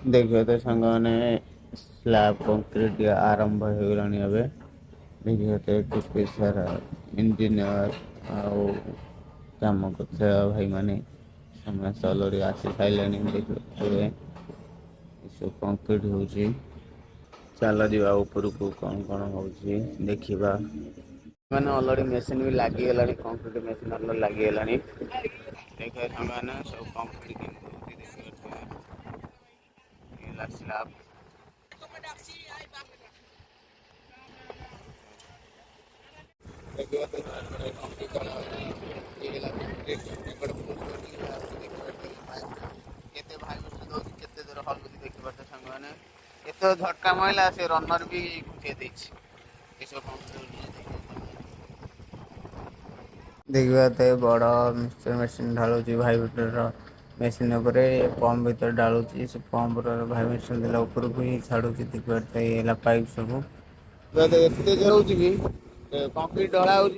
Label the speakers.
Speaker 1: देखिए तो सांग मैंने स्लैब कंक्रीट आरंभ हो गलानी ଏବେ देखिए तो केते सारा इंजीनियर ଆଉ କାମ କରୁଥିବା ଭାଇ ମାନେ ସମସ୍ତେ ଅଲରେଡି ଆସି ସାଇଲେଣି ଦେଖିବେ ଏସବୁ କଂକ୍ରିଟ ହଉଛି ଚାଲ ଯିବା ଉପରକୁ କଣ କଣ ହଉଛି ଦେଖିବା ମାନେ ଅଲରେଡି ମେସିନ ବି ଲାଗିଗଲାଣି କଂକ୍ରିଟ ମେସିନ ଅଲରେଡି ଲାଗିଗଲାଣି ଦେଖିବେ ସାଙ୍ଗମାନେ ସବୁ କଂକ୍ରିଟ କେମିତି ହଉଛି ଦେଖିବେ स्लैब କେତେ ଝଟକା ମାଇଲା ସେ ରନର ବି ଘୁଞ୍ଚେଇ ଦେଇଛି ଦେଖିବା ତ ବଡ଼ ମିକ୍ସଚର ମେସିନ୍ ଢାଳୁଛି ଭାଇ ଭିତର ମେସିନ୍ ଉପରେ ପମ୍ପ ଭିତରେ ଢାଳୁଛି ସେ ପମ୍ପର ଭାଇ ମେସିନ୍ ଦେଲା ଉପରକୁ ହିଁ ଛାଡୁଛି ଦେଖିବା ତ ହେଲା ପାଇପ୍ ସବୁ ଏତେ ହଉଛି କି କଂକ୍ରିଟ ଢଳା ହଉଛି।